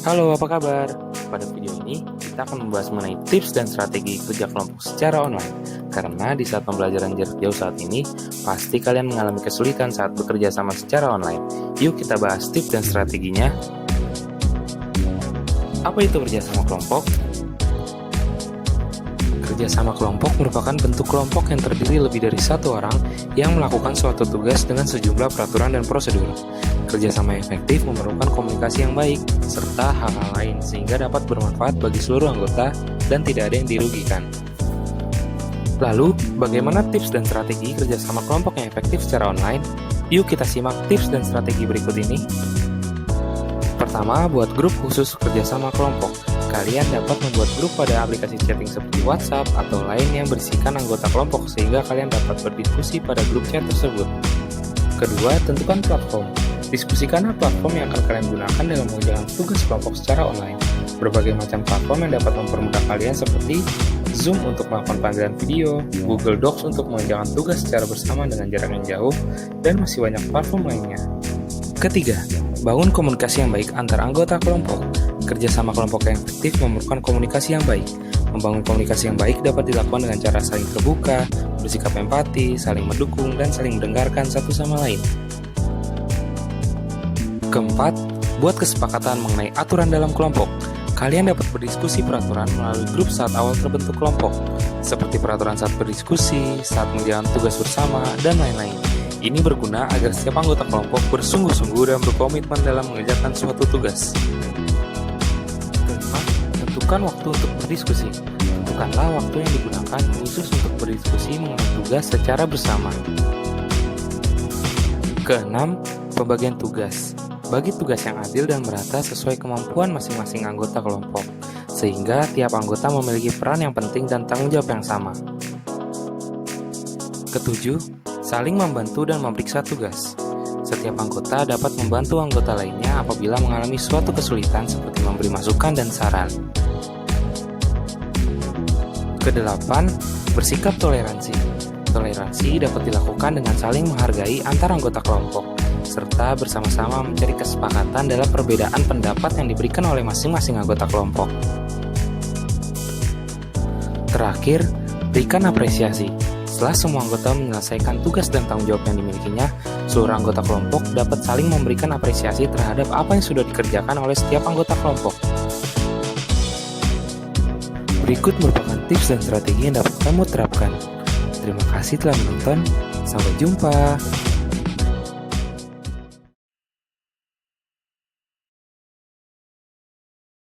Halo, apa kabar? Pada video ini, kita akan membahas mengenai tips dan strategi kerja kelompok secara online. Karena di saat pembelajaran jarak jauh saat ini, pasti kalian mengalami kesulitan saat bekerja sama secara online. Yuk kita bahas tips dan strateginya. Apa itu kerjasama kelompok? Kerjasama kelompok merupakan bentuk kelompok yang terdiri lebih dari satu orang yang melakukan suatu tugas dengan sejumlah peraturan dan prosedur. Kerjasama yang efektif memerlukan komunikasi yang baik, serta hal-hal lain sehingga dapat bermanfaat bagi seluruh anggota dan tidak ada yang dirugikan. Lalu, bagaimana tips dan strategi kerjasama kelompok yang efektif secara online? Yuk kita simak tips dan strategi berikut ini. Pertama, buat grup khusus kerjasama kelompok. Kalian dapat membuat grup pada aplikasi chatting seperti WhatsApp atau lain yang berisikan anggota kelompok sehingga kalian dapat berdiskusi pada grup chat tersebut. Kedua, tentukan platform. Diskusikanlah platform yang akan kalian gunakan dalam mengerjakan tugas kelompok secara online. Berbagai macam platform yang dapat mempermudah kalian seperti Zoom untuk melakukan panggilan video, Google Docs untuk mengerjakan tugas secara bersama dengan jarak yang jauh, dan masih banyak platform lainnya. Ketiga, bangun komunikasi yang baik antar anggota kelompok. Kerjasama kelompok yang efektif memerlukan komunikasi yang baik. Membangun komunikasi yang baik dapat dilakukan dengan cara saling terbuka, bersikap empati, saling mendukung, dan saling mendengarkan satu sama lain. Keempat, buat kesepakatan mengenai aturan dalam kelompok. Kalian dapat berdiskusi peraturan melalui grup saat awal terbentuk kelompok, seperti peraturan saat berdiskusi, saat menjalankan tugas bersama, dan lain-lain. Ini berguna agar setiap anggota kelompok bersungguh-sungguh dan berkomitmen dalam mengerjakan suatu tugas. Kelima, tentukan waktu untuk berdiskusi. Tentukanlah waktu yang digunakan khusus untuk berdiskusi mengenai tugas secara bersama. Keenam, pembagian tugas. Bagi tugas yang adil dan merata sesuai kemampuan masing-masing anggota kelompok, sehingga tiap anggota memiliki peran yang penting dan tanggung jawab yang sama. Ketujuh, saling membantu dan memeriksa tugas. Setiap anggota dapat membantu anggota lainnya apabila mengalami suatu kesulitan seperti memberi masukan dan saran. Kedelapan, bersikap toleransi. Toleransi dapat dilakukan dengan saling menghargai antar anggota kelompok, serta bersama-sama mencari kesepakatan dalam perbedaan pendapat yang diberikan oleh masing-masing anggota kelompok. Terakhir, berikan apresiasi. Setelah semua anggota menyelesaikan tugas dan tanggung jawab yang dimilikinya, seluruh anggota kelompok dapat saling memberikan apresiasi terhadap apa yang sudah dikerjakan oleh setiap anggota kelompok. Berikut merupakan tips dan strategi yang dapat kamu terapkan. Terima kasih telah menonton. Sampai jumpa.